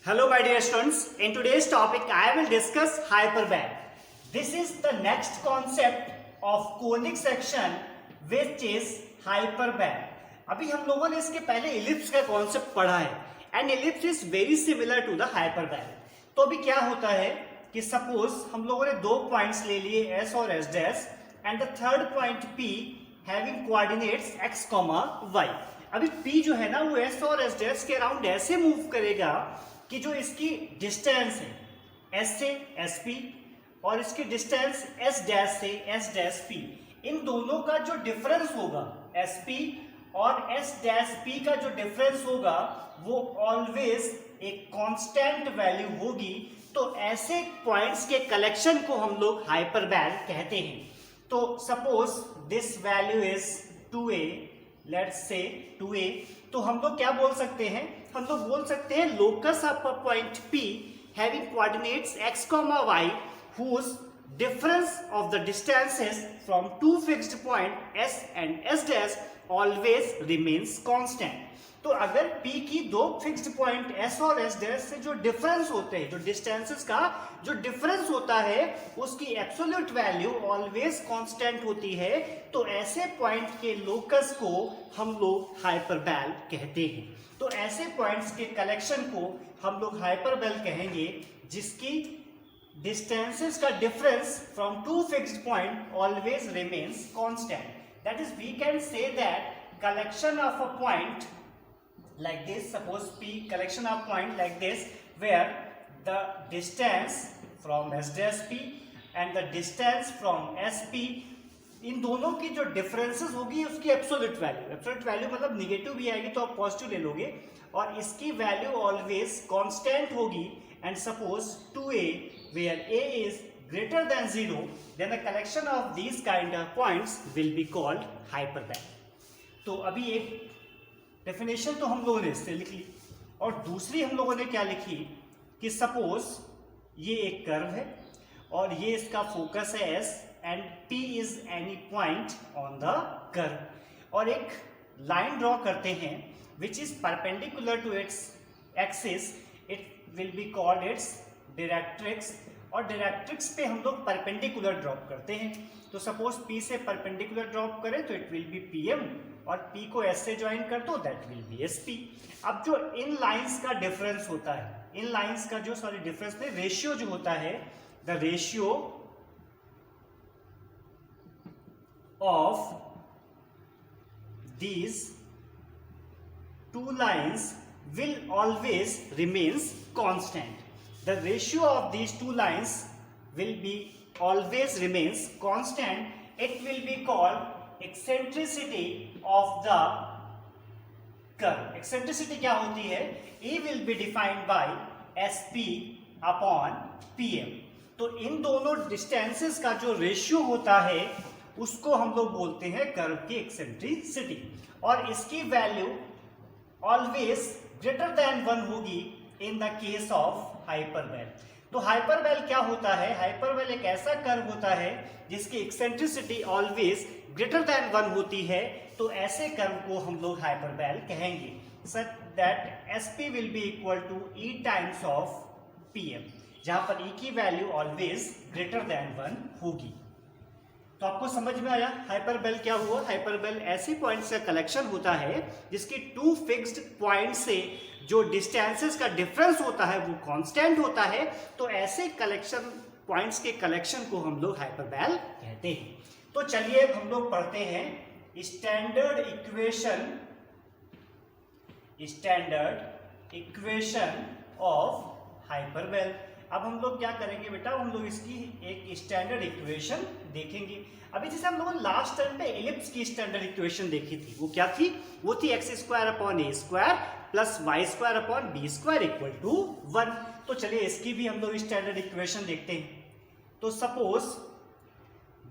Hello my dear students, in today's topic I will discuss hyperbole. This is the next concept of conic section which is hyperbole. अभी हम लोगों ने इसके पहले ellipse का concept पढ़ा है and ellipse is very similar to the hyperbola. तो अभी क्या होता है कि सपोज हम लोगों ने दो पॉइंट्स ले लिए S और S dash and the third point P having coordinates x, y. अभी P जो है ना वो S और S डैश के अराउंड ऐसे मूव करेगा कि जो इसकी डिस्टेंस है S से SP और इसकी डिस्टेंस S डैश से S डैश P, इन दोनों का जो डिफरेंस होगा SP और S डैश P का जो डिफरेंस होगा वो ऑलवेज एक कांस्टेंट वैल्यू होगी. तो ऐसे पॉइंट्स के कलेक्शन को हम लोग हाइपरबोला कहते हैं. तो suppose this value is 2a, let's say 2a, तो हम लोग क्या बोल सकते हैं, हम लोग बोल सकते हैं locus of a point P having coordinates x, y whose difference of the distances from two fixed point S and S dash always remains constant. तो अगर P की दो फिक्स्ड पॉइंट S और S डैश से जो difference होते हैं, जो डिस्टेंसेस का जो डिफरेंस होता है उसकी एब्सोल्यूट वैल्यू ऑलवेज कांस्टेंट होती है. तो ऐसे पॉइंट के लोकस को हम लोग हाइपरबोला कहते हैं. तो ऐसे पॉइंट्स के कलेक्शन को हम लोग हाइपरबोला कहेंगे जिसकी डिस्टेंसेस का difference from two fixed point always remains constant. That is we can say that collection of a point like this, suppose P collection of point like this where the distance from S dash P and the distance from SP, इन दोनों की जो differences होगी उसकी absolute value मतलब negative भी आएगी तो आप पॉजिटिव ले लोगे और इसकी वैल्यू ऑलवेज कांस्टेंट होगी. And suppose 2a where a is greater than 0, then the collection of these kind of points will be called hyperbola. तो अभी एक डेफिनेशन तो हम लोगों ने इससे लिख ली और दूसरी हम लोगों ने क्या लिखी कि सपोज ये एक कर्व है और ये इसका फोकस है S and P is any point on the curve और एक लाइन ड्रॉ करते हैं which is perpendicular to its axis. It will be called its directrix और डायरेक्ट्रिक्स पे हम लोग परपेंडिकुलर ड्रॉप करते हैं. तो सपोज P से परपेंडिकुलर ड्रॉप करें तो इट विल बी PM और P को S से ज्वाइन कर दो दैट विल बी SP. अब जो इन लाइंस का डिफरेंस होता है, इन लाइंस का जो डिफरेंस में रेशियो जो होता है, the ratio of these two lines will always remains constant. The ratio of these two lines will be always remains constant. It will be called eccentricity of the curve. Eccentricity क्या होती है? E will be defined by SP upon PM. तो इन दोनों distances का जो ratio होता है उसको हम लोग बोलते हैं कर्व की एक्सेंट्रिसिटी और इसकी वैल्यू ऑलवेज ग्रेटर देन 1 होगी in the case of hyperbola. तो हाइपरबोला क्या होता है? हाइपरबोला एक ऐसा कर्व होता है जिसकी एक्सेंट्रिसिटी ऑलवेज ग्रेटर देन 1 होती है. तो ऐसे कर्व को हम लोग हाइपरबोला कहेंगे such that SP will be equal to E times of PM, जहां पर E की वैल्यू ऑलवेज ग्रेटर देन 1 होगी. तो आपको समझ में आया हाइपरबोला क्या हुआ? हाइपरबोला ऐसे पॉइंट्स का कलेक्शन होता है जिसकी टू फिक्स्ड पॉइंट से जो डिस्टेंसेस का डिफरेंस होता है वो कांस्टेंट होता है. तो ऐसे कलेक्शन पॉइंट्स के कलेक्शन को हम लोग हाइपरबोला कहते हैं. तो चलिए हम लोग पढ़ते हैं स्टैंडर्ड इक्वेशन ऑफ हाइपरबोला. अब हम लोग क्या करेंगे बेटा, हम लोग इसकी एक स्टैंडर्ड इक्वेशन देखेंगे. अभी जैसे हम लोगों ने लास्ट टर्म पे एलिप्स की स्टैंडर्ड इक्वेशन देखी थी, वो क्या थी? वो थी x² upon a² plus y² upon b² equal to 1. तो चलिए इसकी भी हम लोग स्टैंडर्ड इक्वेशन देखते हैं. तो suppose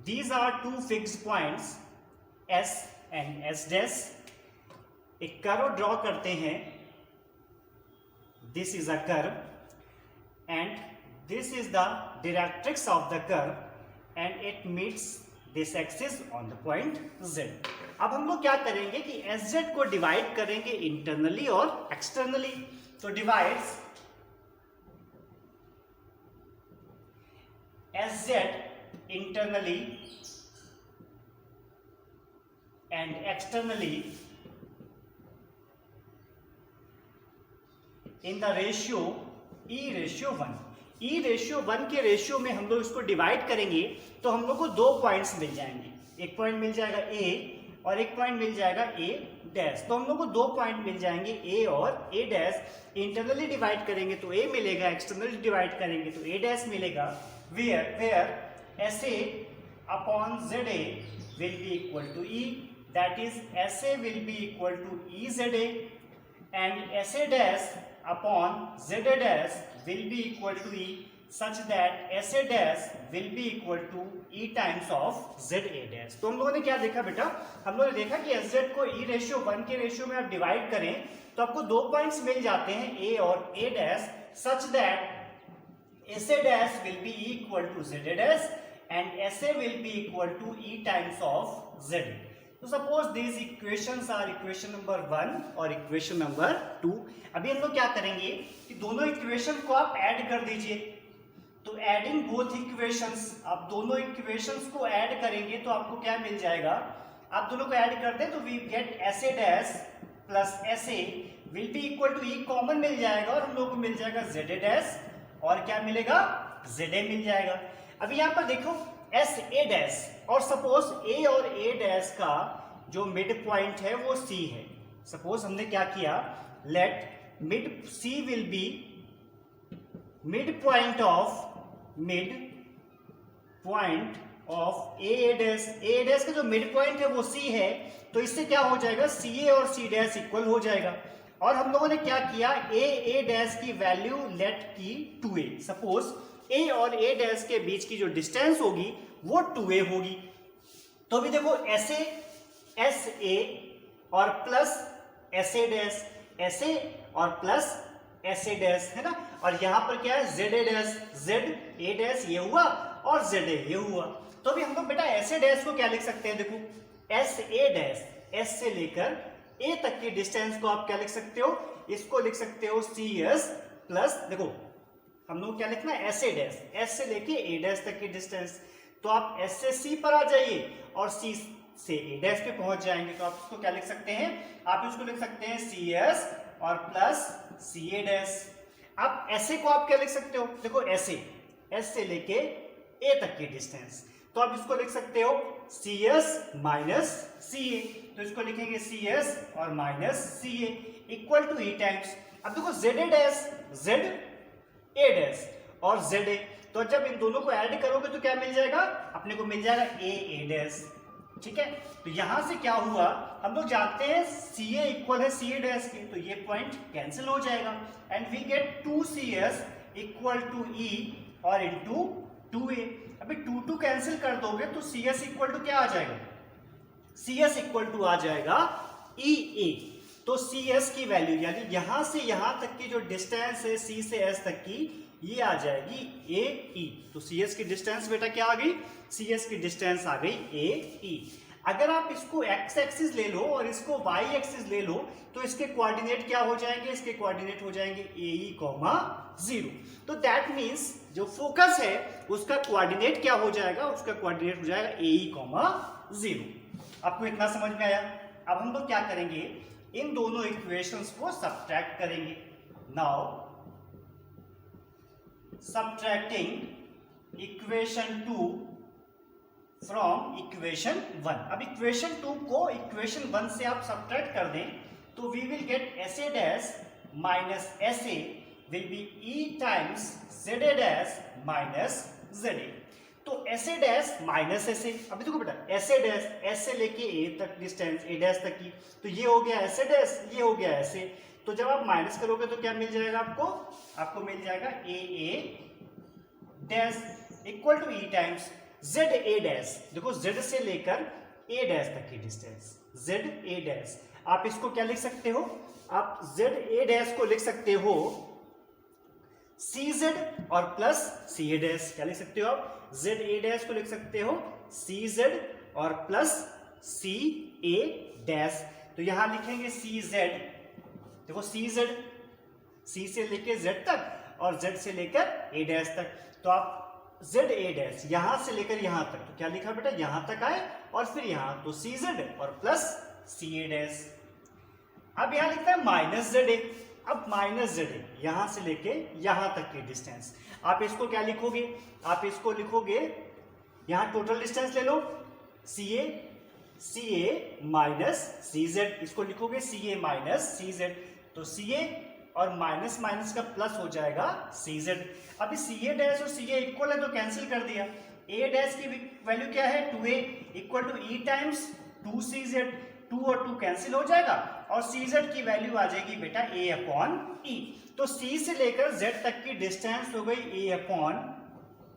these are two fixed points S and S dash. एक कर्व ड्रॉ करते हैं. This is a curve and this is the directrix of the curve and it meets this axis on the point Z. अब हम लोग क्या करेंगे कि SZ को डिवाइड करेंगे इंटरनली और एक्सटर्नली. तो divides S Z internally and externally in the ratio E/1। E/1 के रेशियो में हम लोग इसको डिवाइड करेंगे तो हम लोग को 2 पॉइंट्स मिल जाएंगे, एक पॉइंट मिल जाएगा ए और एक पॉइंट मिल जाएगा ए डैश। तो हम लोग को 2 पॉइंट मिल जाएंगे ए और ए डैश। इंटरनली डिवाइड करेंगे तो ए मिलेगा, एक्सटर्नली डिवाइड करेंगे तो ए डैश मिलेगा। Where S A upon Z A will be equal to E, that is S A will be equal to E Z A and S A dash upon ZA dash will be equal to E such that SA dash will be equal to E times of ZA dash। तो हम लोगों ने क्या देखा बेटा, हम लोगों ने देखा कि SZ को E/1 के रेशियो में आप डिवाइड करें तो आपको 2 पॉइंट्स मिल जाते हैं A और A dash such that SA dash will be equal to ZA dash and SA will be equal to E times of ZA। तो suppose these equations are equation number 1 और equation number 2। अभी हम लोग क्या करेंगे कि दोनों इक्वेशन को आप ऐड कर दीजिए। तो एडिंग बोथ इक्वेशंस, आप दोनों इक्वेशंस को ऐड करेंगे तो आपको क्या मिल जाएगा, आप दोनों को ऐड कर दें तो we get S A dash plus S A will be equal to E, common मिल जाएगा और हम लोग को मिल जाएगा जेड ए डैश और क्या मिलेगा, जेड ए मिल जाएगा। अभी यहाँ पर देखो एस ए डैश और सपोज ए और ए डैश का जो मिड पॉइंट है वो सी है। सपोज हमने क्या किया, let mid C will be mid point of A dash. A dash का जो मिड पॉइंट है वो सी है, तो इससे क्या हो जाएगा, सी ए और सी डैश इक्वल हो जाएगा। और हम लोगों ने क्या किया, ए डैश की वैल्यू लेट की 2a। सपोज ए और ए डैश के बीच की जो डिस्टेंस होगी वो 2a होगी। तो अभी देखो एस ए और plus S A dash, S A और प्लस एस ए डैश है ना। और यहां पर क्या है, Z A dash, Z A dash ये हुआ और जेड ए ये हुआ। तो अभी हम लोग बेटा एस ए डैश को क्या लिख सकते हैं, देखो एस ए डैश, एस से लेकर ए तक की डिस्टेंस को आप क्या लिख सकते हो, इसको लिख सकते हो सी एस प्लस, देखो हम लोग क्या लिखना है, एस ए डैश, एस से लेके ए डैश तक की डिस्टेंस। तो आप एस से सी पर आ जाइए और सी से ए डैश पे पहुंच जाएंगे। तो आप इसको क्या लिख सकते हैं, आप इसको लिख सकते हैं सी एस और प्लस सी ए डैश। आप ऐसे को आप क्या लिख सकते हो, देखो ऐसे एस से लेके ए तक की डिस्टेंस, तो आप इसको लिख सकते हो सी एस माइनस सी ए। तो इसको लिखेंगे सी एस और minus C A equal to E times. अब देखो Z A dash, Z A dash और जेड ए, तो जब इन दोनों को ऐड करोगे तो क्या मिल जाएगा, अपने को मिल जाएगा ए डैश। ठीक है, तो यहां से क्या हुआ, हम लोग जानते हैं सी ए इक्वल है सी ए डैश के, तो ये पॉइंट कैंसिल हो जाएगा and we get 2cs equal to E और इंटू 2a। अभी 2 कैंसिल कर दोगे तो cs इक्वल टू क्या आ जाएगा, cs इक्वल टू आ जाएगा EA। तो cs की वैल्यू यानी यहां से यहां तक की जो डिस्टेंस है c से s तक की, ये आ जाएगी AE। तो cs की डिस्टेंस बेटा क्या आ गई, cs की डिस्टेंस आ गई AE। अगर आप इसको x एक्सिस ले लो और इसको y एक्सिस ले लो तो इसके कोऑर्डिनेट क्या हो जाएंगे, इसके कोऑर्डिनेट हो जाएंगे AE, 0। तो दैट मींस जो फोकस है उसका कोऑर्डिनेट क्या हो जाएगा, उसका कोऑर्डिनेट हो जाएगा AE, 0। आपको इतना समझ में आया। अब हम लोग क्या करेंगे, इन दोनों इक्वेशंस को सब्ट्रैक्ट करेंगे। Now subtracting equation 2 from equation 1। अब इक्वेशन 2 को इक्वेशन 1 से आप सब्ट्रैक्ट कर दें तो we will get S A dash minus S A will be E times Z A dash minus Z A. तो S A dash minus S A, अभी देखो बेटा एस ए डैश, एस से लेके ए तक डिस्टेंस ए डैश तक की, तो ये हो गया एस ए डैश, ये हो गया एस ए। तो जब आप माइनस करोगे तो क्या मिल जाएगा आपको मिल जाएगा A dash equal to E times Z A dash. देखो जेड से लेकर ए डैश तक की डिस्टेंस, जेड ए डैश। आप इसको क्या लिख सकते हो, आप जेड ए डैश को लिख सकते हो सी जेड और प्लस सी ए डैश। क्या लिख सकते हो आप, जेड ए डैश को लिख सकते हो सी जेड और प्लस सी ए डैश। तो यहां लिखेंगे सी जेड, देखो सी जेड, सी से लेकर जेड तक और जेड से लेकर ए डैश तक। तो आप जेड ए डैश यहां से लेकर यहां तक, तो क्या लिखा बेटा, यहां तक आए और फिर यहां तो सी जेड और प्लस सी ए डैश। अब यहां लिखता है माइनस जेड ए। अब माइनस जेड ए यहां से लेके यहां तक की डिस्टेंस, आप इसको क्या लिखोगे, आप इसको लिखोगे, यहां टोटल डिस्टेंस ले लो सी ए माइनस सी जेड, इसको लिखोगे सी ए माइनस सी जेड। तो सी ए और माइनस माइनस का प्लस हो जाएगा सी जेड। अभी सी ए डैश और सी ए इक्वल है तो कैंसिल कर दिया। ए डैश की वैल्यू क्या है, 2a equal to E times 2cz, 2 और 2 कैंसिल हो जाएगा और cz की वैल्यू आ जाएगी बेटा a अपॉन e। तो c से लेकर z तक की डिस्टेंस हो गई a अपॉन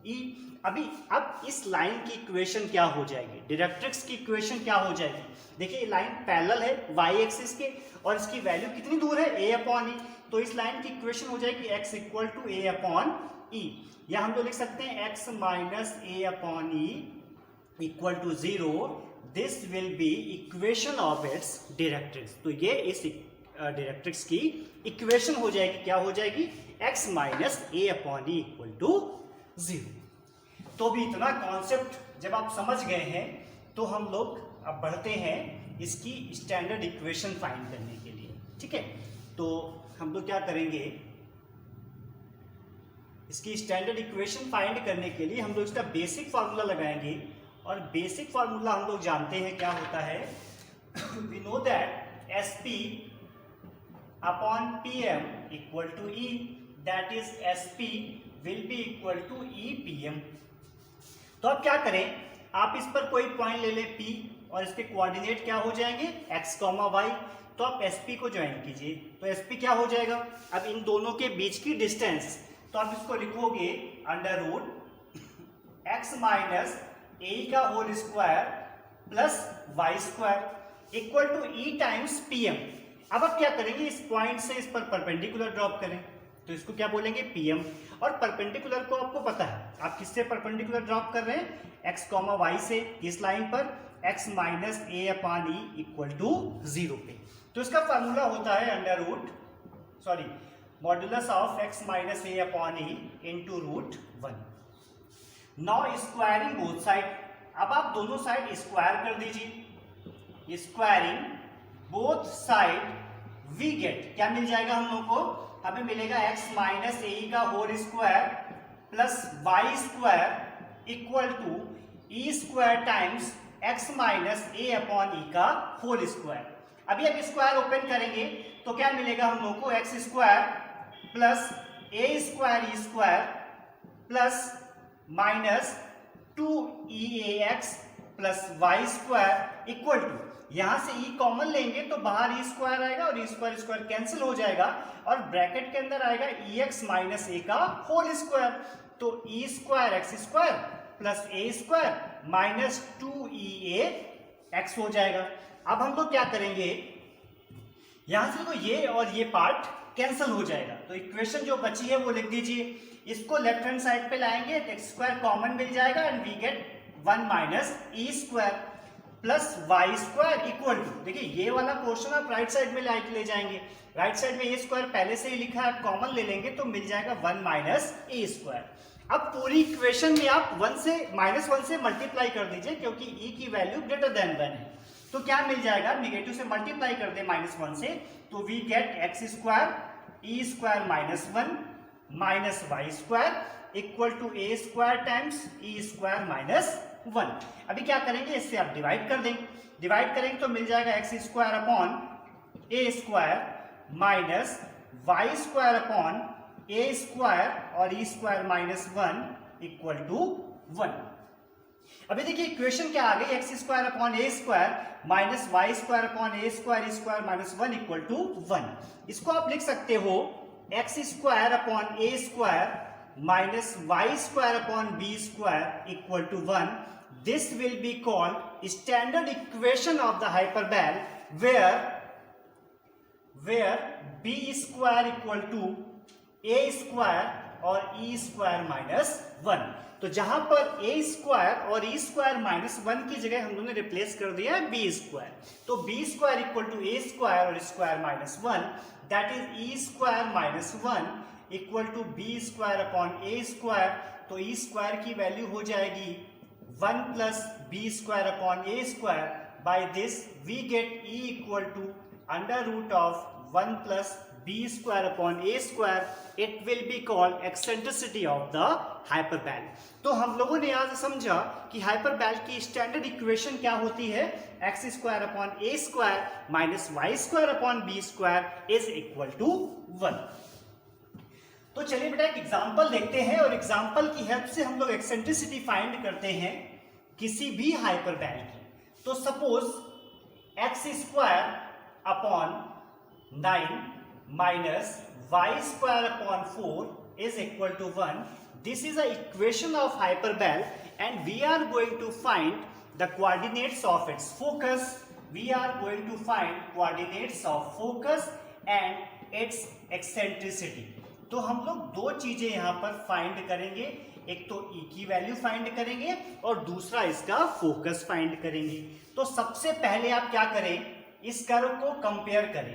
e। अभी अब इस लाइन की इक्वेशन क्या हो जाएगी, डायरेक्ट्रिक्स की इक्वेशन क्या हो जाएगी, देखिए ये लाइन पैरेलल है y एक्सिस के और इसकी वैल्यू कितनी दूर है, a अपॉन e। तो इस लाइन की इक्वेशन हो जाएगी x equal to a upon e, या हम तो लिख सकते हैं x minus a upon e equal to 0। This will be equation of its directrix. तो ये इस डायरेक्ट्रिक्स की इक्वेशन हो जाएगी, क्या हो जाएगी, x minus a upon e equal to 0। तो भी इतना कॉन्सेप्ट जब आप समझ गए हैं तो हम लोग अब बढ़ते हैं इसकी स्टैंडर्ड इक्वेशन फाइंड करने के लिए। ठीक है, तो हम लोग क्या करेंगे, इसकी स्टैंडर्ड इक्वेशन फाइंड करने के लिए हम लोग इसका बेसिक फार्मूला लगाएंगे और बेसिक फार्मूला हम लोग जानते हैं क्या होता है, we know that SP upon PM equal to E, that is SP will be equal to EPM। तो अब क्या करें, आप इस पर कोई पॉइंट ले लें P और इसके कोऑर्डिनेट क्या हो जाएंगे x, y। तो आप SP को ज्वाइन कीजिए, तो SP क्या हो जाएगा, अब इन दोनों के बीच की डिस्टेंस, तो आप इसको लिखोगे अंडर रूट x माइनस ए का whole square plus Y square equal to E times PM. अब आप क्या करेंगे, इस पॉइंट से इस पर परपेंडिकुलर ड्रॉप करें, तो इसको क्या बोलेंगे, पीएम। और परपेंडिकुलर को आपको पता है, आप किससे परपेंडिकुलर ड्रॉप कर रहे हैं, x, y से, इस लाइन पर x minus A upon e equal to 0 पे। तो इसका फार्मूला होता है under root modulus of x minus A upon e into root 1। Now squaring both side, अब आप दोनों साइड स्क्वायर कर दीजिए, squaring both side we get, क्या मिल जाएगा हम लोग को, हमें मिलेगा x माइनस ए का whole square plus Y square equal to E square times x minus A upon E का होल स्क्वायर। अभी अब स्क्वायर ओपन करेंगे तो क्या मिलेगा हम लोग को, x square plus A square e square plus minus 2EAX plus Y square equal to, यहां से e कॉमन लेंगे तो बाहर ई स्क्वायर आएगा और ई स्क्वायर स्क्वायर कैंसिल हो जाएगा और ब्रैकेट के अंदर आएगा EX माइनस ए का होल स्क्वायर। तो E square x square plus ए स्क्वायर माइनस 2EAX हो जाएगा। अब हम लोग क्या करेंगे, यहां से देखो ये और ये पार्ट कैंसिल हो जाएगा, तो इक्वेशन जो बची है वो लिख दीजिए, इसको लेफ्ट हैंड साइड पे लाएंगे, एक्स स्क्वायर कॉमन मिल जाएगा and we get 1 minus e square plus Y square equal to, देखिए ये वाला पोर्शन आप राइट साइड में ले जाएंगे, राइट साइड में ए स्क्वायर पहले से ही लिखा है, कॉमन ले लेंगे तो मिल जाएगा 1 माइनस ए स्क्वायर। अब पूरी इक्वेशन में आप -1 से मल्टीप्लाई कर दीजिए क्योंकि e की वैल्यू ग्रेटर देन 1 है, तो क्या मिल जाएगा, निगेटिव से मल्टीप्लाई कर दे -1 से, तो we get x square e square minus 1 minus Y square equal to A square times e square minus 1। अभी क्या करेंगे, इससे आप डिवाइड कर देंगे, डिवाइड करेंगे तो मिल जाएगा एक्स स्क्वायर अपॉन ए square minus Y square upon ए स्क्वायर और ई स्क्वायर माइनस 1 इक्वल टू 1। अभी देखिए इक्वेशन क्या आ गई, X square upon A square minus Y square upon A square square minus 1 equal to 1। इसको आप लिख सकते हो X square upon A square minus Y square upon B square equal to 1। This will be called standard equation of the hyperbola where b square equal to A square और ई square minus 1। तो जहां पर ए square और ई square minus 1 की जगह हम लोगों ने रिप्लेस कर दिया है बी स्क्वायर, तो B square equal to A square और square minus 1, that is E square minus 1 equal to B square upon A square तो ई स्क्वायर की वैल्यू हो जाएगी 1 plus B square upon A square. By this we get E equal to under root of 1 plus B square upon A square. It will be called eccentricity of the hyperbola. तो हम लोगों ने यहाँ से समझा कि हाइपरबैल की स्टैंडर्ड इक्वेशन क्या होती है, x square upon A square minus Y square upon B square is equal to 1. तो चलिए बेटा एक एग्जांपल देखते हैं और एग्जांपल की हेल्प से हम लोग एक्सेंट्रिसिटी फाइंड करते हैं किसी भी हाइपरबैल की. तो suppose X square upon 9 minus Y square upon 4 is equal to 1. This is a equation of hyperbola and we are going to find the coordinates of its focus. We are going to find coordinates of focus and its eccentricity. तो हम लोग दो चीजें यहां पर find करेंगे, एक तो E की वैल्यू फाइंड करेंगे और दूसरा इसका फोकस फाइंड करेंगे. तो सबसे पहले आप क्या करें, इस कर्व को कंपेयर करें.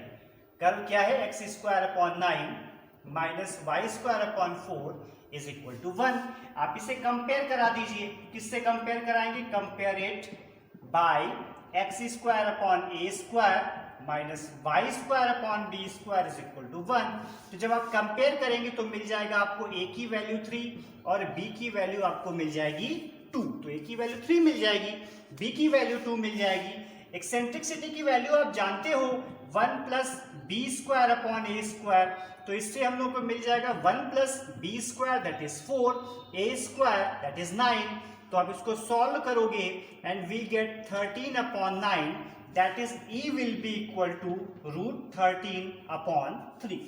कर्व क्या है, x square upon 9 minus Y square upon 4 is equal to 1. आप इसे कंपेयर करा दीजिए. किससे कंपेयर कराएंगे, compare it by x square upon A square minus Y square upon B square is equal to 1. तो जब आप कंपेयर करेंगे तो मिल जाएगा आपको ए की वैल्यू 3 और बी की वैल्यू आपको मिल जाएगी 2. तो ए की वैल्यू 3 मिल जाएगी, बी की वैल्यू 2 मिल जाएगी. एक्सेंट्रिसिटी की वैल्यू आप जानते हो 1 प्लस बी स्क्वायर अपॉन ए स्क्वायर. तो इससे हम लोग को मिल जाएगा 1 plus B square that is 4, a square that is 9. तो आप इसको सॉल्व करोगे and we get 13 upon 9 that is e will be equal to root 13 upon 3.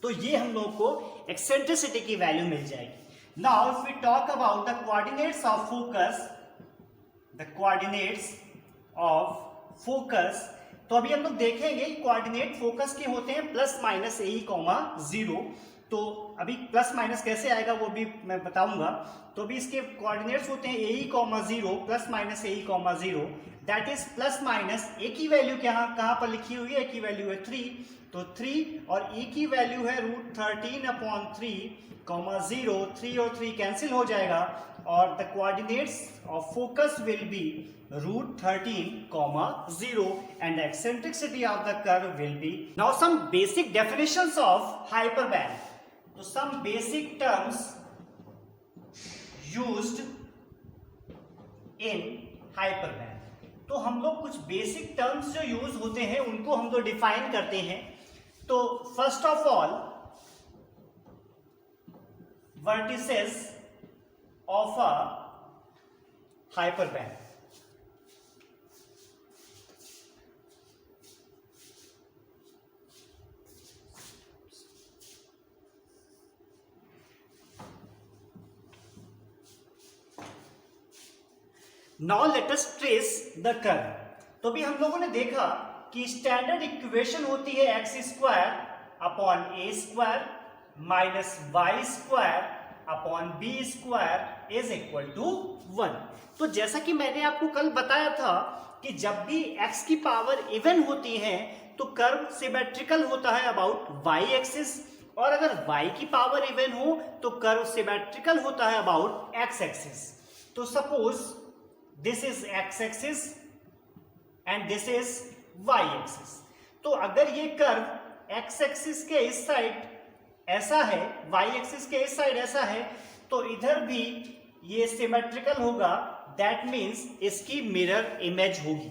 तो ये हम लोग को एक्सेंट्रिसिटी की वैल्यू मिल जाएगी. Now if we talk about the coordinates of focus, the coordinates of focus, तो अभी हम लोग देखेंगे कोऑर्डिनेट फोकस के होते हैं प्लस माइनस ए कॉमा 0. तो अभी प्लस माइनस कैसे आएगा वो भी मैं बताऊंगा. तो अभी इसके कोऑर्डिनेट्स होते हैं A comma 0 plus minus A comma 0. That is plus minus A की वैल्यू कहाँ पर लिखी हुई है, ए की वैल्यू है 3. तो 3 और ई की वैल्यू है रूट 13 अपॉन 3 कॉमा 0. 3 और 3 कैंसिल हो जाएगा और the coordinates of focus will B root 13 comma 0 and the eccentricity of the curve will be. Now some basic definitions of hyperbole. So some basic terms used in hyperbole. तो हम लोग कुछ basic terms जो use होते हैं उनको हम लोग डिफाइन करते हैं. तो first of all vertices of a hyperbole. Now let us trace the curve. तो भी हम लोगों ने देखा कि स्टैंडर्ड इक्वेशन होती है x square upon A square minus Y square upon B square is equal to 1. तो जैसा कि मैंने आपको कल बताया था कि जब भी x की पावर इवन होती है तो कर्व सिमेट्रिकल होता है अबाउट y एक्सिस, और अगर y की पावर इवन हो तो कर्व सिमेट्रिकल होता है अबाउट x एक्सिस. तो suppose this is x axis and this is y axis. तो अगर ये कर्व x एक्सिस के इस साइड ऐसा है, y एक्सिस के इस साइड ऐसा है, तो इधर भी ये सिमेट्रिकल होगा. दैट मीन्स इसकी मिरर इमेज होगी.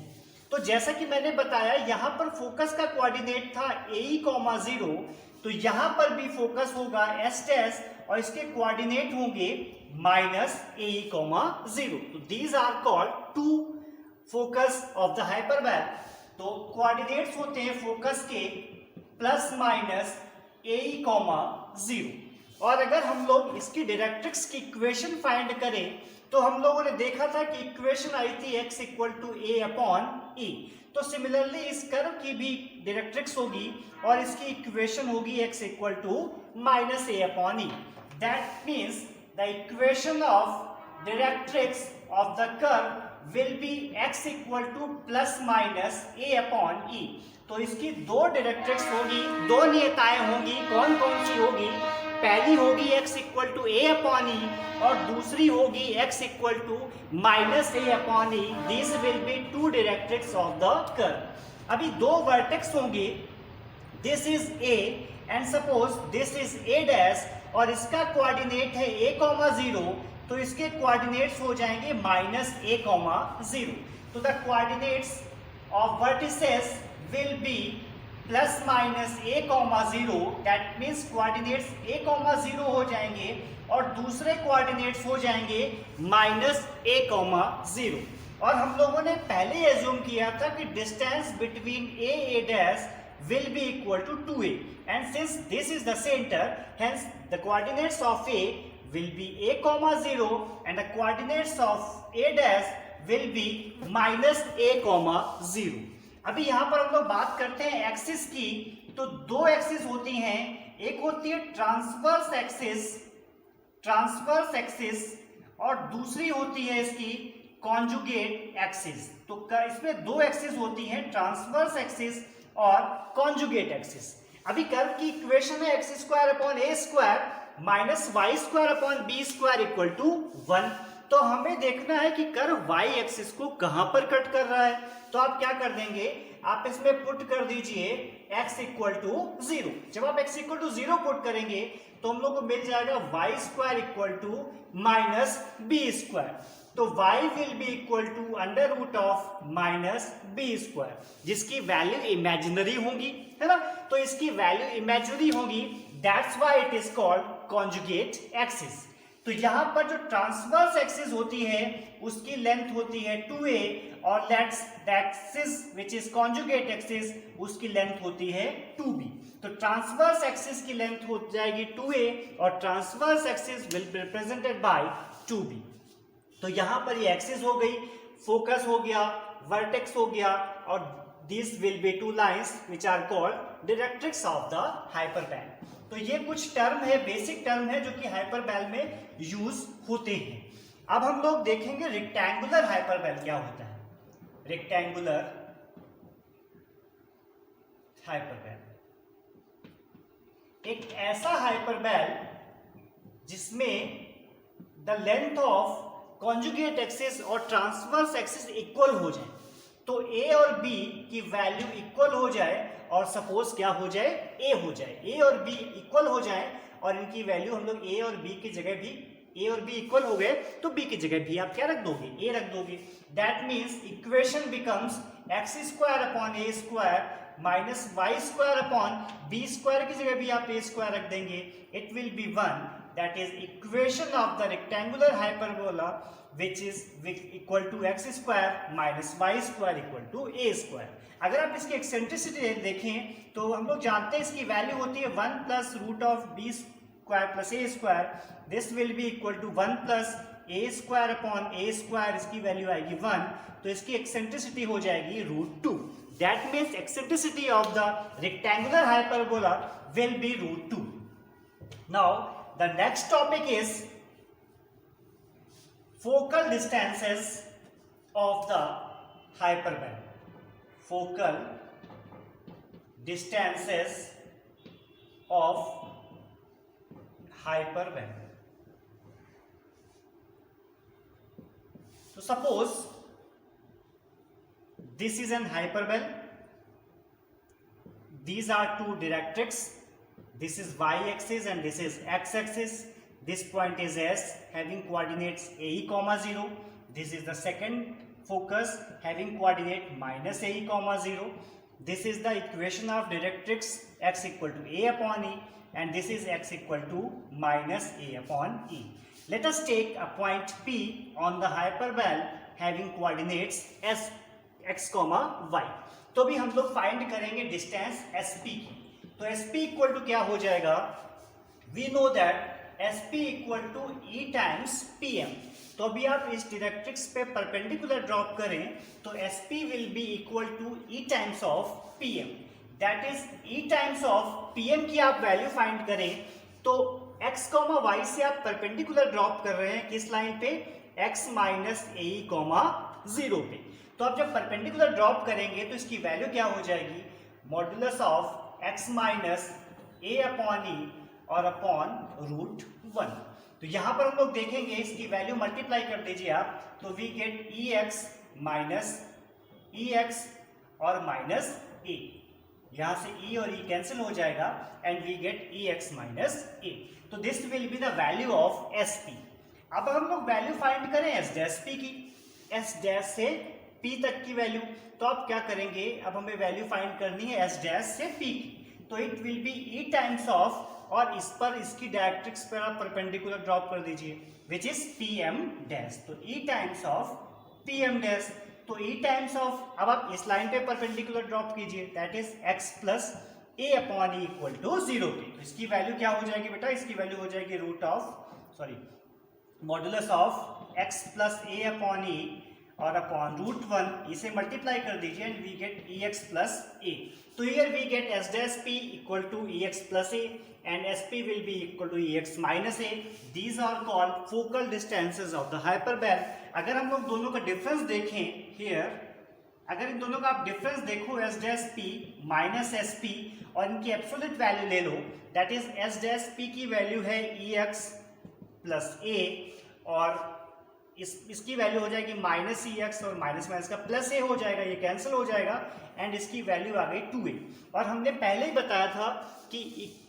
तो जैसा कि मैंने बताया यहां पर फोकस का कोऑर्डिनेट था ए कॉमा 0, तो यहां पर भी फोकस होगा एस डैश और इसके कोऑर्डिनेट होंगे माइनस ए कॉमा 0. तो these are called two focus of the hyperbola. तो कोऑर्डिनेट्स होते हैं फोकस के प्लस माइनस ए कॉमा 0. और अगर हम लोग इसकी डायरेक्ट्रिक्स की इक्वेशन फाइंड करें तो हम लोगों ने देखा था कि इक्वेशन आई थी x equal to A upon E. तो सिमिलरली इस कर्व की भी डायरेक्ट्रिक्स होगी और इसकी इक्वेशन होगी x equal to minus A upon E. That means the equation of directrix of the curve will be x equal to plus minus A upon E. तो इसकी दो डायरेक्ट्रिक्स होगी, दो नियताएं होंगी. कौन कौन सी होगी? पहली होगी x equal to a upon E और दूसरी होगी x equal to minus a upon E. This will be two directrix of the curve. अभी दो वर्टेक्स होंगे, this is a and suppose this is a dash और इसका coordinate है a, 0, तो इसके कोऑर्डिनेट्स हो जाएंगे -a, 0। तो the coordinates of vertices will be plus minus a, 0, that means coordinates a, 0 हो जाएंगे और दूसरे कोऑर्डिनेट्स हो जाएंगे -a, 0। और हम लोगों ने पहले एज्यूम किया था कि distance between a dash will be equal to 2a, and since this is the center, hence the coordinates of a will be a, 0 and the coordinates of a dash will be -a, 0। अभी यहाँ पर हम लोग बात करते हैं axis की, तो दो एक्सिस होती हैं, एक होती है ट्रांसवर्स एक्सिस और दूसरी होती है इसकी कॉन्जुगेट एक्सिस। तो इसमें दो एक्सिस होती हैं, ट्रांसवर्स एक्सिस और कॉन्जुगेट एक्सिस। अभी कर्व की इक्वेशन है x square upon a square minus y square upon b square equal to 1। तो हमें देखना है कि कर्व y एक्सिस को कहां पर कट कर रहा है। तो आप क्या कर देंगे, आप इसमें पुट कर दीजिए x इक्वल टू 0। जब आप x इक्वल टू 0 पुट करेंगे तो हम लोग को मिल जाएगा y square equal to minus b square. तो y will be equal to under root of minus B square, जिसकी वैल्यू इमेजिनरी होगी, है ना। तो इसकी वैल्यू इमेजिनरी होगी, that's why it is called conjugate axis. तो यहां पर जो ट्रांसवर्स एक्सिस होती है उसकी लेंथ होती है 2a और the axis which is conjugate axis उसकी लेंथ होती है 2b। तो ट्रांसवर्स एक्सिस की लेंथ हो जाएगी 2a और transverse axis will be represented by 2b। तो यहां पर ये एक्सिस हो गई, फोकस हो गया, वर्टेक्स हो गया और this will be two lines which are called directrix of the hyperbola. तो ये कुछ टर्म है, बेसिक टर्म है जो कि हाइपरबैल में यूज होते हैं। अब हम लोग देखेंगे रेक्टेंगुलर हाइपरबैल क्या होता है। रेक्टेंगुलर हाइपरबैल एक ऐसा हाइपरबैल जिसमें the length of conjugate axis और ट्रांसवर्स एक्सिस इक्वल हो जाए। तो a और b की वैल्यू इक्वल हो जाए और सपोज क्या हो जाए, a हो जाए, a और b इक्वल हो जाए और इनकी वैल्यू हम लोग a और b की जगह भी, a और b इक्वल हो गए तो b की जगह भी आप क्या रख दोगे, a रख दोगे। That means equation becomes x square upon a square minus Y square upon B square की जगह भी आप a स्क्वायर रख देंगे। It will be 1, that is equation of the rectangular hyperbola which is equal to x square minus y square equal to a square। अगर आप इसकी eccentricity देखें तो हम लोग जानते हैं इसकी वैल्यू होती है 1 plus root of b square plus A square. This will be equal to 1 plus A square upon A square, इसकी वैल्यू आएगी 1, तो इसकी एक्सेंट्रिसिटी हो जाएगी √2। That means eccentricity of the rectangular hyperbola will be √2। Now the next topic is focal distances of the hyperbole. Focal distances of hyperbole. So suppose this is an hyperbole. These are two directrix. This is y-axis and this is x-axis. This point is S having coordinates a, 0. This is the second focus having coordinate -a, 0. This is the equation of directrix x equal to a upon e and this is x equal to -a upon e. Let us take a point P on the hyperbole having coordinates s, x, y. तो भी हम लोग find करेंगे distance SP की। तो SP equal to क्या हो जाएगा, we know that SP equal to E times PM। तो अभी आप इस डायरेक्ट्रिक्स पे परपेंडिकुलर ड्रॉप करें तो SP will be equal to E times of PM। That is E times of PM की आप वैल्यू फाइंड करें तो x, y से आप परपेंडिकुलर ड्रॉप कर रहे हैं किस लाइन पे, x माइनस ए, 0 पे। तो आप जब परपेंडिकुलर ड्रॉप करेंगे तो इसकी वैल्यू क्या हो जाएगी, modulus of x minus A upon E और अपॉन रूट 1। तो यहां पर हम लोग देखेंगे इसकी वैल्यू मल्टीप्लाई कर दीजिए आप, तो we get EX minus EX और माइनस A, यहां से E और E कैंसिल हो जाएगा and we get EX minus A। तो this will be the value of SP। अब हम लोग वैल्यू फाइंड करें S डैश P की, S डैश से P तक की वैल्यू, तो आप क्या करेंगे, अब हमें वैल्यू फाइंड करनी है S डैश से P की, तो it will B E times of, और इस पर इसकी डायरेक्ट्रिक्स पर आप परपेंडिकुलर ड्रॉप कर दीजिए विच इज PM डैश, तो E times of PM dash, तो E टाइम्स ऑफ, अब आप इस लाइन पे परपेंडिकुलर ड्रॉप कीजिए that is x plus A upon E equal to 0 की, तो इसकी वैल्यू क्या हो जाएगी बेटा, इसकी वैल्यू हो जाएगी root of modulus of x plus A upon E और अपॉन रूट 1, इसे मल्टीप्लाई कर दीजिए and we get EX plus A। तो here we get S dash P equal to EX plus A and SP will be equal to EX minus A. These are called focal distances of the hyperbole. अगर हम लोग दोनों का difference देखें here, अगर इन दोनों का आप डिफरेंस देखो S dash P minus SP और इनकी एब्सोल्यूट वैल्यू ले लो, that is S dash P की वैल्यू है EX प्लस A और इसकी वैल्यू हो जाएगी माइनस EX और माइनस माइनस का प्लस A हो जाएगा, ये कैंसिल हो जाएगा एंड इसकी वैल्यू आ गई 2A। और हमने पहले ही बताया था कि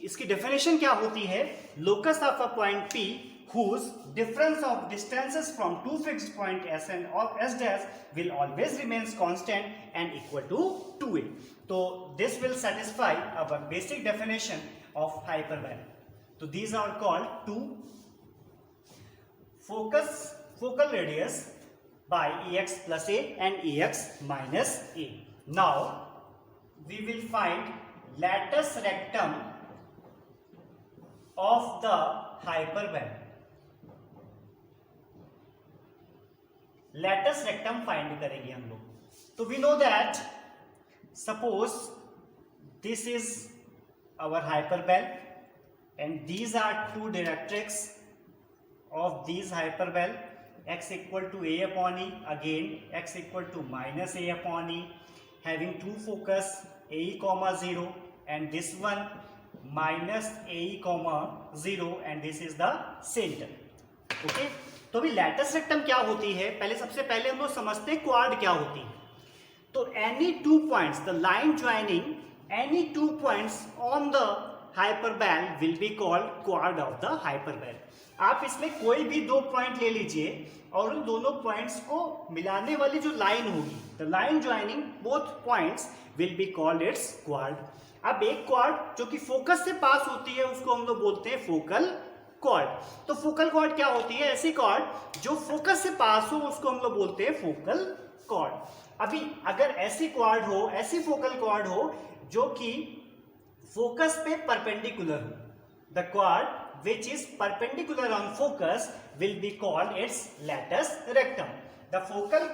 इसकी डेफिनेशन क्या होती है, locus of a point P whose difference of distances from two fixed point S and of S dash will always remains constant and equal to 2A. So this will satisfy our basic definition of hyperbole. So these are called two focal radius by EX plus A and EX minus A. Now we will find latus rectum of the hyperbole. Latus rectum find करेंगे हम लोग। तो we know that suppose this is our hyperbola and these are two directrix of these hyperbola, x equal to A upon E, again x equal to minus A upon E, having two focus AE comma 0 and this one minus AE comma 0 and this is the center. Okay? तो अभी latus rectum क्या होती है, सबसे पहले हम लोग समझते हैं क्वाड क्या होती है। तो any two points, the line joining any two points on the hyperbole will be called quad of the hyperbole. आप इसमें कोई भी दो पॉइंट ले लीजिए और उन दोनों पॉइंट्स को मिलाने वाली जो लाइन होगी, the line joining both points will be called it's quad. अब एक क्वाड जो कि फोकस से पास होती है उसको हम लोग बोलते हैं फोकल कॉर्ड। तो फोकल कॉर्ड क्या होती है, ऐसी कॉर्ड जो फोकस से पास हो उसको हम लोग बोलते हैं फोकल कॉर्ड। अभी अगर ऐसी कॉर्ड हो, ऐसी फोकल कॉर्ड हो जो कि फोकस पे परपेंडिकुलर हो, the chord which is perpendicular on focus will be called its latus rectum. The focal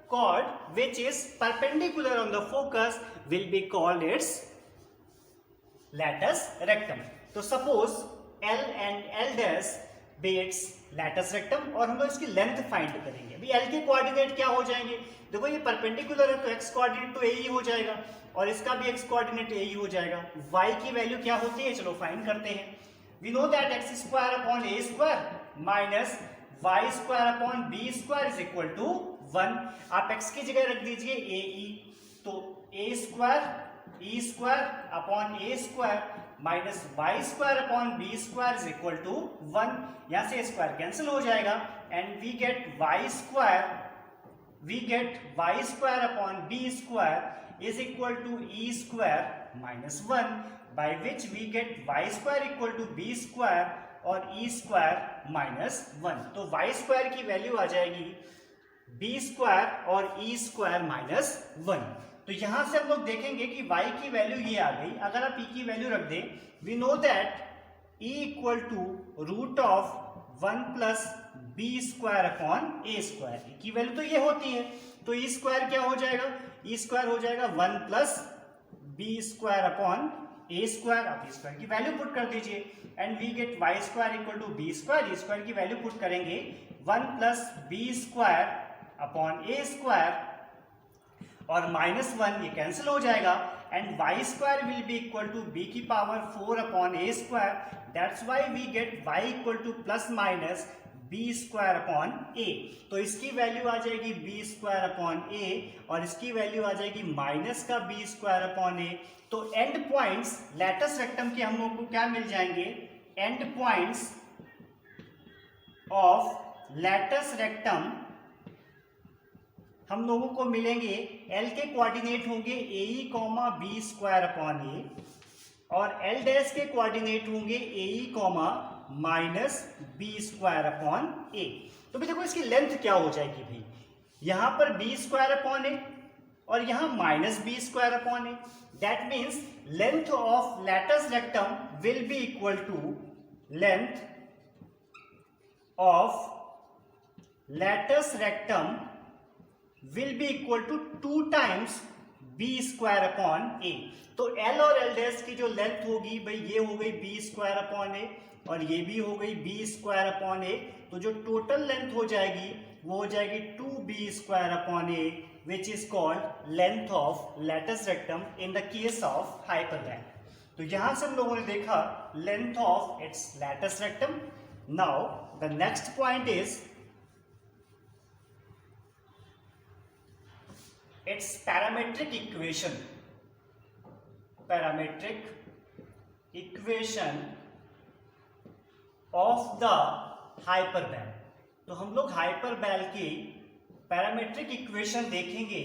chord which is perpendicular on the focus will be called its latus rectum. तो suppose L and L dash be its latus rectum और हम लोग इसकी length find करेंगे। अभी L के coordinate क्या हो जाएंगे, देखो ये परपेंडिकुलर है तो x कोऑर्डिनेट तो AE हो जाएगा और इसका भी x कोऑर्डिनेट AE हो जाएगा। y की वैल्यू क्या होती है, चलो फाइंड करते हैं। We know that x square upon a square minus y square upon b square is equal to 1। आप x की जगह रख दीजिए AE, तो a square e square upon a square minus Y square upon B square is equal to 1। यहां से square cancel हो जाएगा and we get y square upon B square is equal to E square minus 1, by which we get y square equal to B square और ई square minus 1। तो y square की value आ जाएगी b square और ई square minus 1। तो यहां से हम लोग देखेंगे कि y की वैल्यू ये आ गई। अगर आप e की वैल्यू रख दें, we know that e equal to root of 1 plus B square upon A square. e की वैल्यू तो ये होती है, तो e स्क्वायर क्या हो जाएगा, e स्क्वायर हो जाएगा 1 प्लस बी स्क्वायर अपॉन ए स्क्वायर। आप e स्क्वायर की वैल्यू पुट कर दीजिए and we get y square equal to B square. e square की वैल्यू पुट करेंगे 1 प्लस बी स्क्वायर अपॉन ए स्क्वायर और माइनस 1 ये कैंसिल हो जाएगा and y square will be equal to b की power 4 upon a square. That's why we get y equal to plus minus b square upon a. तो इसकी value आ जाएगी b square upon a और इसकी value आ जाएगी minus का b स्क्वायर अपॉन a. तो एंड पॉइंट्स लैटिस रेक्टम के हम लोग को क्या मिल जाएंगे? End points of latus rectum हम लोगों को मिलेंगे, L के कोऑर्डिनेट होंगे AE comma B square upon ए और L डैश के कोऑर्डिनेट होंगे AE comma minus B square upon A. तो भी देखो इसकी लेंथ क्या हो जाएगी भाई, यहां पर बी स्क्वायर अपॉन ए और यहां minus B square upon a. That means length of latus rectum will be equal to length of latus rectum will be equal to 2 times b square upon a. तो L और L dash की जो length होगी भाई ये हो गई b square upon a और ये भी हो गई b स्क्वायर अपॉन a. तो जो टोटल लेंथ हो जाएगी वो हो जाएगी 2b square upon a which is called length of lattice rectum in the case of hyperband. तो यहां से हम लोगों ने देखा length of its lattice rectum. Now the next point is its parametric equation. Parametric equation of the hyperball. तो हम लोग hyperball की parametric equation देखेंगे.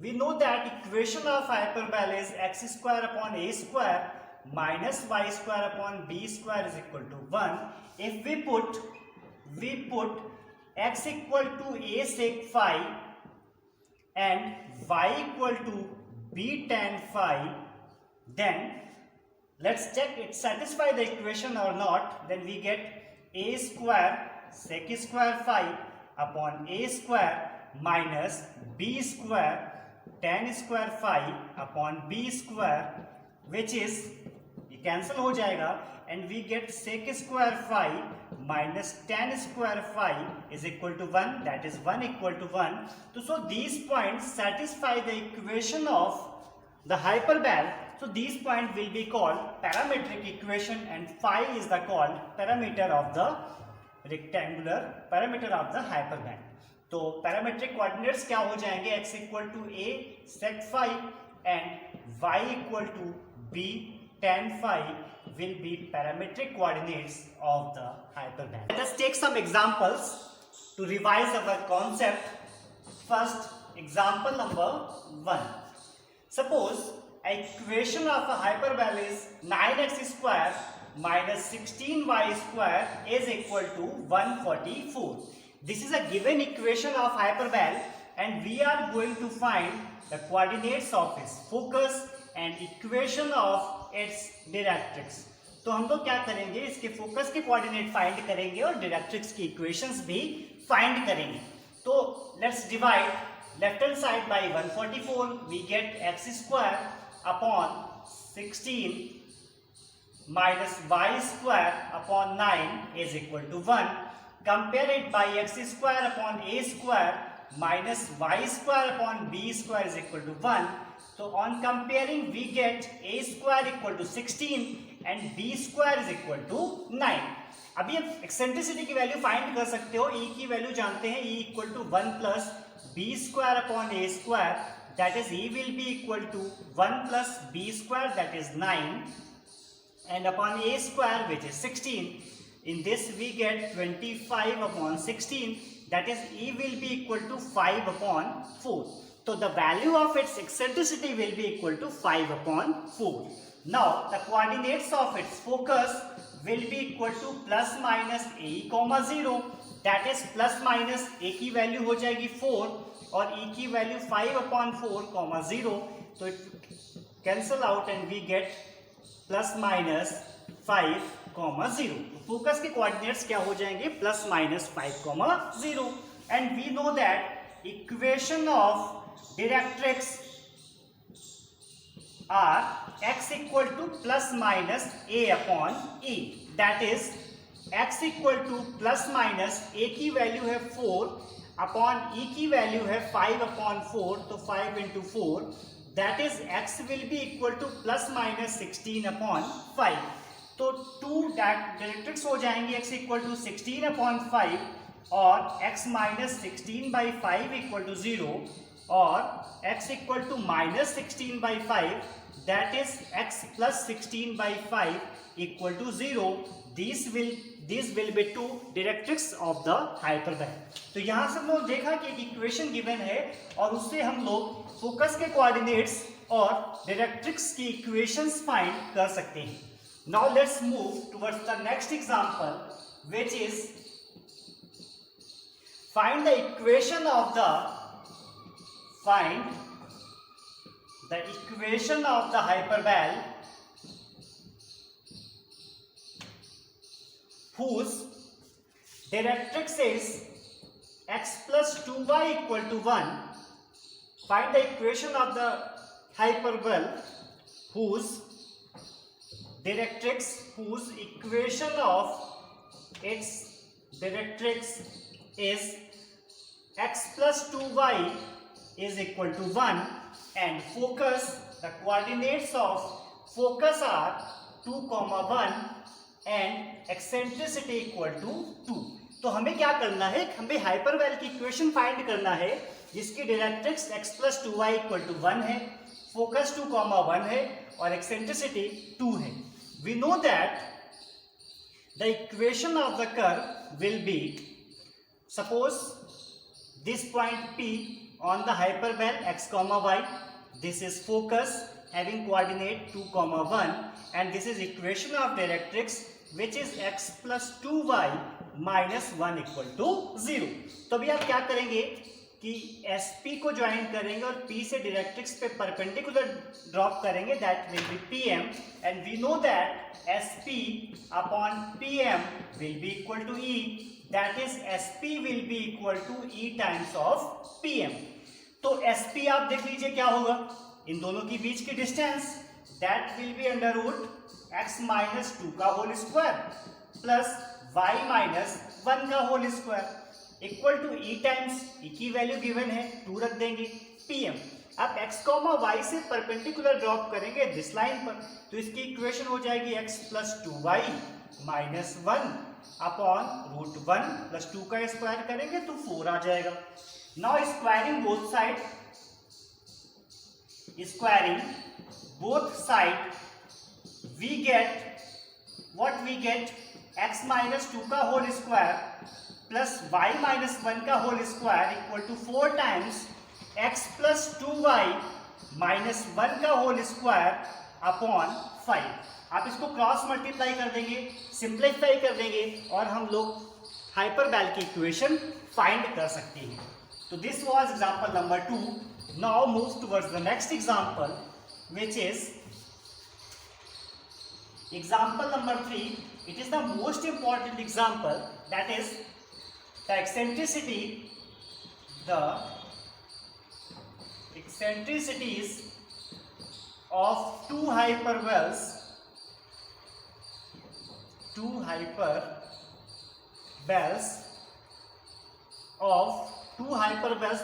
We know that equation of hyperball is x square upon a square minus y square upon b square is equal to 1. If we put x equal to a sec phi and y equal to b tan phi, then let's check it satisfy the equation or not. Then we get a square sec square phi upon a square minus b square tan square phi upon b square, which is ये cancel हो जाएगा and we get sec square phi minus tan square phi is equal to 1, that is 1 equal to 1. So these points satisfy the equation of the hyperball. So these points will be called parametric equation and phi is the called parameter of the rectangular parameter of the hyperball. तो parametric coordinates क्या हो जाएंगे? x equal to a sec phi and y equal to b tan phi will be parametric coordinates of the hyperball. Let us take some examples to revise our concept. First, example number 1. Suppose an equation of a hyperbole is 9x square minus 16y square is equal to 144. This is a given equation of hyperbole and we are going to find the coordinates of its focus and equation of its directrix. तो हम लोग क्या करेंगे, इसके focus के coordinate find करेंगे और directrix की इक्वेशंस भी फाइंड करेंगे. तो let's divide left hand side by 144. We get x square upon 16 minus y square upon 9 is equal to 1. Compare it by x square upon a square minus y square upon b square is equal to 1. So on comparing we get a square equal to 16 and b square is equal to 9. अभी आप eccentricity की value find कर सकते हो. e की value जानते हैं, e equal to 1 plus b square upon a square, that is e will be equal to 1 plus b square that is 9 and upon a square which is 16. In this we get 25 upon 16, that is e will be equal to 5 upon 4. So the value of its eccentricity will be equal to 5 upon 4. Now the coordinates of its focus will be equal to plus minus a comma 0. That is plus minus a की value हो जाएगी 4 और e की value 5 upon 4 comma 0. So it cancel out and we get plus minus 5 comma 0. Focus के coordinates क्या हो जाएंगे? Plus minus 5 comma 0. And we know that equation of directrix are x equal to plus minus a upon e. That is x equal to plus minus a की value है 4 upon e की value है 5 upon 4. तो 5 into 4 that is x will be equal to plus minus 16/5। तो to directrix हो जाएंगे x equal to 16/5 और x minus 16/5 equal to 0 और x equal to minus 16/5 that is x plus 16/5 equal to 0। These will be two directrix of the hyperband। तो यहां से हम लोग देखा कि एक इक्वेशन गिवन है और उससे हम लोग फोकस के कोऑर्डिनेट्स और डायरेक्ट्रिक्स की इक्वेशंस फाइंड कर सकते हैं। Now let's move towards the next example which is find the equation of the hyperbole whose directrix is x plus 2y equal to 1. Find the equation of the hyperbole whose equation of its directrix is x plus 2y is equal to 1 and the coordinates of focus are 2, 1 and eccentricity equal to 2। तो हमें क्या करना है, हमें hyperbole की equation find करना है जिसकी directrix x plus 2y equal to 1 है, फोकस 2, 1 है और एक्सेंट्रिसिटी 2 है। We know that the equation of the curve will be, suppose this point P on the hyperbole x, y, this is focus having coordinate 2, 1 and this is equation of directrix which is x plus 2y minus 1 equal to 0। तो अभी आप क्या करेंगे कि SP को join करेंगे और P से डायरेक्ट्रिक्स पे परपेंडिकुलर ड्रॉप करेंगे, that will be PM and we know that SP upon PM will be equal to E, that is SP will be equal to E times of PM। तो SP आप देख लीजिए क्या होगा, इन दोनों के बीच की distance that will be under root x minus 2 का whole square plus y minus 1 का whole square equal to E times E की वैल्यू गिवन है 2 रख देंगे PM। अब x, y से परपेंडिकुलर ड्रॉप करेंगे दिस लाइन पर, तो इसकी इक्वेशन हो जाएगी x plus 2y minus 1 upon root 1 plus 2 का स्क्वायर करेंगे तो 4 आ जाएगा। Now squaring both side we get what we get x minus 2 का whole square plus y minus 1 का whole square equal to 4 times x plus 2y minus 1 का whole square upon 5। आप इसको क्रॉस मल्टीप्लाई कर देंगे, सिंप्लीफाई कर देंगे और हम लोग हाइपरबोल की इक्वेशन फाइंड कर सकते हैं। तो this was example number 2। Now move towards the next example which is example number 3। it is the most important example, that is the eccentricities of two hyperboles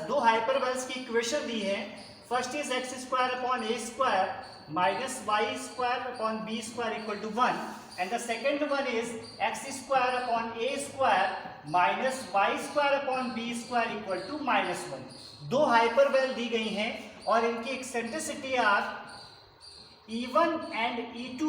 दो hyperboles की equation दी है। First is x square upon a square minus y square upon b square equal to 1 and the second one is x square upon a square minus y square upon b square equal to minus 1। दो hyperbole दी गई हैं और इनकी eccentricity are E1 and E2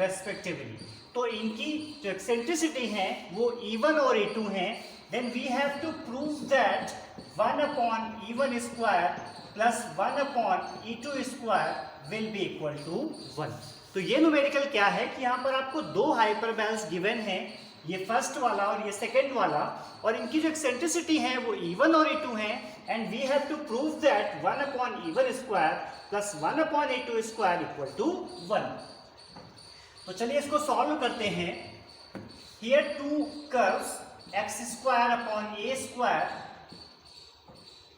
respectively. तो इनकी जो eccentricity है वो E1 और E2 हैं। then we have to prove that 1 upon E1 square plus 1 upon E2 square will be equal to 1। तो ये न्यूमेरिकल क्या है कि यहाँ पर आपको दो हाइपरबोल्स गिवन हैं, ये फर्स्ट वाला और ये सेकेंड वाला, और इनकी जो एक्सेंट्रिसिटी है वो E1 और E2 है and we have to prove that 1 upon E1 square plus 1 upon E2 square equal to 1। तो चलिए इसको सॉल्व करते हैं। here two curves x square upon a square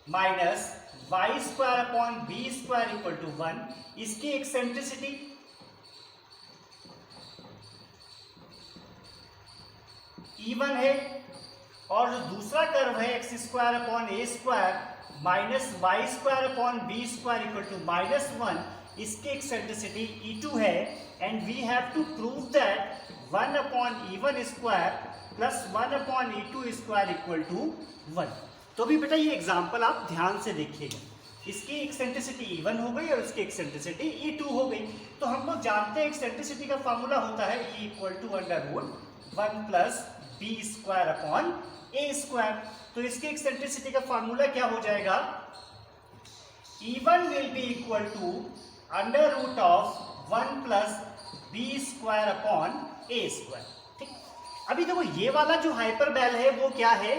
minus y square upon b square equal to 1, इसकी eccentricity E1 है और जो दूसरा कर्व है x square upon a square minus Y square upon B square equal to -1, इसकी eccentricity E2 है and we have to prove that 1 upon E1 square plus 1 upon E2 square equal to 1। तो भी बेटा ये example आप ध्यान से देखिएगा, इसकी एक्सेंट्रिसिटी E1 हो गई और इसकी एक्सेंट्रिसिटी E2 हो गई। तो हम लोग जानते हैं एक्सेंट्रिसिटी का फॉर्मूला होता है E equal to √1 plus B square upon A square. तो इसकी एक्सेंट्रिसिटी का फॉर्मूला क्या हो जाएगा, E1 will be equal to √1 plus B square upon A square. ठीक, अभी देखो ये वाला जो हाइपरबोल है वो क्या है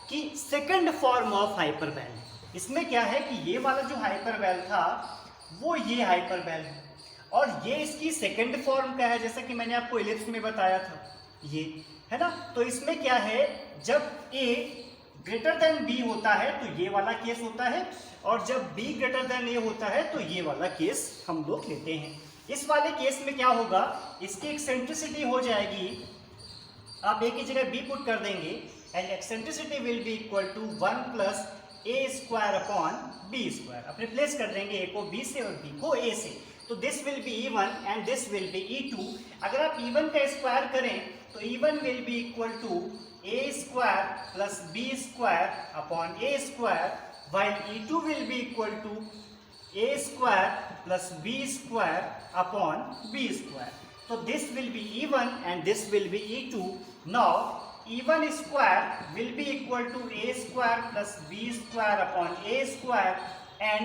कि सेकंड फॉर्म ऑफ हाइपरबोल है। इसमें क्या है कि ये वाला जो हाइपरबोल था वो ये हाइपरबोल है और ये इसकी सेकंड फॉर्म का है, जैसा कि मैंने आपको इलिप्स में बताया था, ये है ना। तो इसमें क्या है, जब a ग्रेटर देन b होता है तो ये वाला केस होता है और जब b ग्रेटर देन a होता है तो ये वाला केस हम लोग लेते हैं। इस वाले केस में क्या होगा, इसकी एक्सेंट्रिसिटी हो जाएगी, आप a की जगह b पुट कर देंगे and eccentricity will be equal to 1 plus A square upon B square. अब रिप्लेस कर देंगे a को b से और b को a से, तो this will be E1 and this will be E2। अगर आप E1 का स्क्वायर करें तो E1 will be equal to a square plus b square upon a square, while E2 will be equal to a square plus b square upon b square. तो this will be E1 and this will be E2. Now E1 square will be equal to a square plus b square upon a square and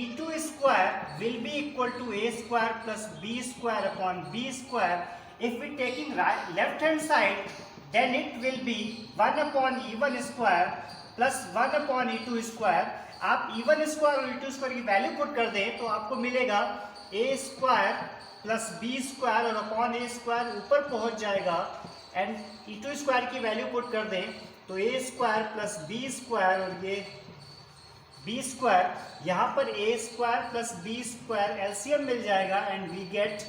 E2 square will be equal to a square plus b square upon b square. If we taking left hand side, then it will be 1 upon E1 square plus 1 upon E2 square. आप E1 square और E2 square की value put कर दें तो आपको मिलेगा a square plus B square और upon ए square ऊपर पहुंच जाएगा एंड E2 स्क्वायर की वैल्यू पुट कर दें तो a square plus B square और ये बी स्क्वायर, यहाँ पर a square plus B square LCM मिल जाएगा and we get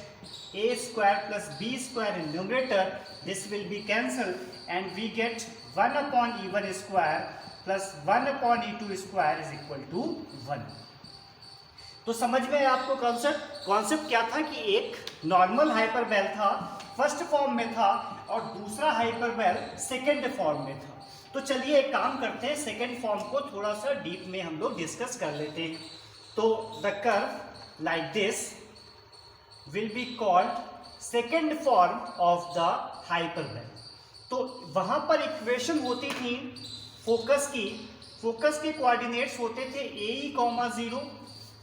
a square plus B square in numerator, this will be cancel and we get 1 upon E1 square plus 1 upon E2 square is equal to 1। तो समझ में आया आपको concept क्या था कि एक नॉर्मल हाइपरबोल था, फर्स्ट फॉर्म में था और दूसरा हाइपरबोल सेकंड फॉर्म में था। तो चलिए एक काम करते हैं, सेकंड फॉर्म को थोड़ा सा डीप में हम लोग डिस्कस कर लेते हैं। तो the curve like this will be called second form of the hyperbole. तो वहां पर इक्वेशन होती थी फोकस के कोऑर्डिनेट्स होते थे AE, 0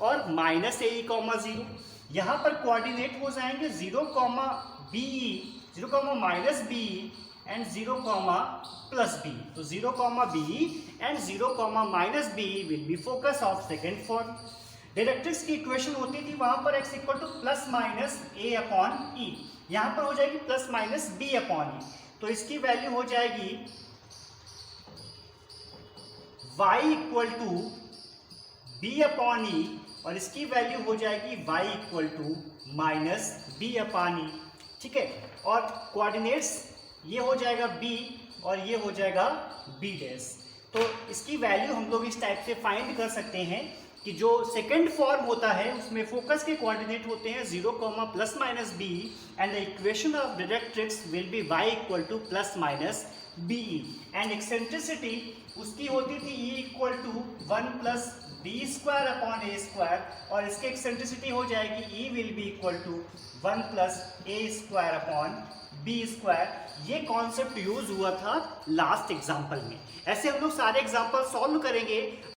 और -AE, 0। यहाँ पर कोऑर्डिनेट हो जाएंगे 0, BE, 0, -BE एंड 0, +BE। तो 0, BE and 0, -BE will be focus of second form. Directrix की इक्वेशन होती थी वहां पर x equal to +-A upon E, यहाँ पर हो जाएगी +-B अपॉन E। तो इसकी वैल्यू हो जाएगी y equal to B upon E और इसकी वैल्यू हो जाएगी y equal to -B upon E। ठीक है, और कोऑर्डिनेट्स ये हो जाएगा B और ये हो जाएगा B डैश। तो इसकी वैल्यू हम लोग इस टाइप से फाइंड कर सकते हैं कि जो सेकंड फॉर्म होता है उसमें फोकस के कोऑर्डिनेट होते हैं 0, +-B and the equation of directrix will be y equal to +-BE and eccentricity उसकी होती थी E equal to 1 plus B square upon A square और इसकी एक्सेंट्रिसिटी हो जाएगी E will be equal to 1 plus A square upon B square. ये concept use हुआ था लास्ट एग्जाम्पल में। ऐसे हम लोग सारे एग्जाम्पल सॉल्व करेंगे।